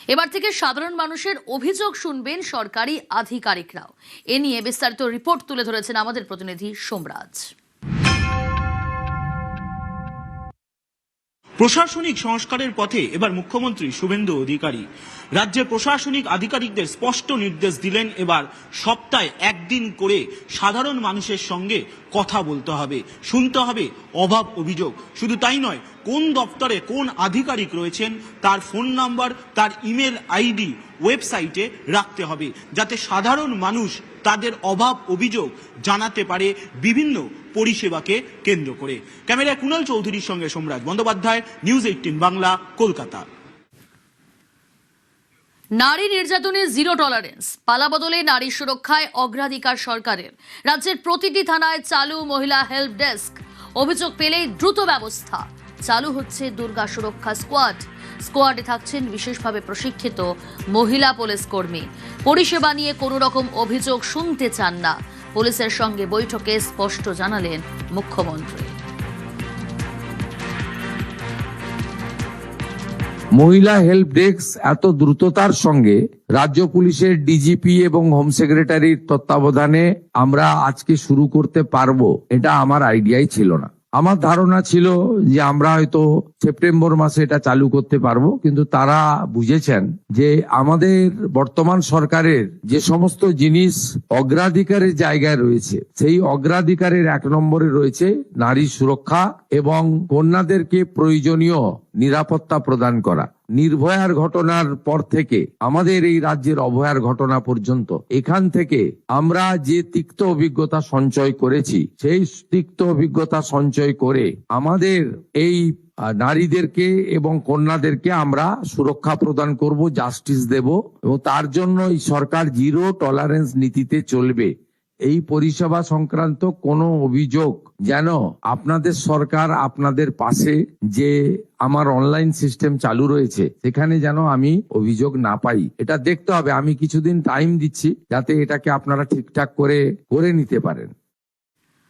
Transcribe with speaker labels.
Speaker 1: এবার থেকে সাধারণ মানুষের অভিযোগ শুনবেন সরকারি আধিকারিকরাও। এ নিয়ে বিস্তারিত রিপোর্ট তুলে ধরেছেন আমাদের প্রতিনিধি সোমরাজ।
Speaker 2: প্রশাসনিক সংস্কারের পথে এবার মুখ্যমন্ত্রী শুভেন্দু অধিকারী রাজ্যের প্রশাসনিক আধিকারিকদের স্পষ্ট নির্দেশ দিলেন, এবার সপ্তাহে একদিন করে সাধারণ মানুষের সঙ্গে কথা বলতে হবে, শুনতে হবে অভাব অভিযোগ। শুধু তাই নয়, কোন দপ্তরে কোন আধিকারিক রয়েছেন তার ফোন নাম্বার, তার ইমেল আইডি ওয়েবসাইটে রাখতে হবে, যাতে সাধারণ মানুষ তাদের অভাব অভিযোগ জানাতে পারে বিভিন্ন পরিষেবাকে কেন্দ্র করে। ক্যামেরায় কুণাল চৌধুরীর সঙ্গে সোমরাজ বন্দ্যোপাধ্যায়, নিউজ 18 বাংলা, কলকাতা।
Speaker 1: নারী নির্যাতনে জিরো টলারেন্স, পালাবদলে নারী সুরক্ষায় অগ্রাধিকার সরকারের। রাজ্যের প্রতিটি থানায় চালু মহিলা হেল্প ডেস্ক, অভিযোগ পেলেই দ্রুত ব্যবস্থা। চালু হচ্ছে দুর্গা সুরক্ষা স্কোয়াড। স্কোয়াডে থাকছেন বিশেষভাবে প্রশিক্ষিত মহিলা পুলিশ কর্মী। পরিষেবা নিয়ে কোনো রকম অভিযোগ শুনতে চান না। পুলিশের সঙ্গে বৈঠকে স্পষ্ট জানালেন মুখ্যমন্ত্রী।
Speaker 3: মহিলা হেল্প ডেস্ক এত দ্রুততার সঙ্গে রাজ্য পুলিশের ডিজিপি এবং হোম সেক্রেটারির তত্ত্বাবধানে আমরা আজকে শুরু করতে পারবো, এটা আমার আইডিয়াই ছিল না। আমার ধারণা ছিল যে আমরা হয়তো সেপ্টেম্বর মাসে এটা চালু করতে পারবো, কিন্তু তারা বুঝেছেন যে আমাদের বর্তমান সরকারের যে সমস্ত জিনিস অগ্রাধিকারের জায়গায় রয়েছে, সেই অগ্রাধিকারের 1 নম্বরে রয়েছে নারী সুরক্ষা এবং কন্যাদেরকে প্রয়োজনীয় নিরাপত্তা প্রদান করা। নির্ভয়ার ঘটনার পর থেকে আমাদের এই রাজ্যের অভয়ার ঘটনা পর্যন্ত এখান থেকে আমরা যে তিক্ত অভিজ্ঞতা সঞ্চয় করেছি, সেই তিক্ত অভিজ্ঞতা সঞ্চয় করে আমাদের এই নারীদেরকে এবং কন্যাদেরকে আমরা সুরক্ষা প্রদান করব, জাস্টিস দেব, এবং তার জন্য এই সরকার জিরো টলারেন্স নীতিতে চলবে। এই পরিষেবা সংক্রান্ত কোনো অভিযোগ যেন আপনাদের সরকার আপনাদের পাশে যে আমার অনলাইন সিস্টেম চালু রয়েছে সেখানে যেন আমি অভিযোগ না পাই, এটা দেখতে হবে। আমি কিছুদিন টাইম দিচ্ছি যাতে এটাকে আপনারা ঠিকঠাক করে নিতে পারেন।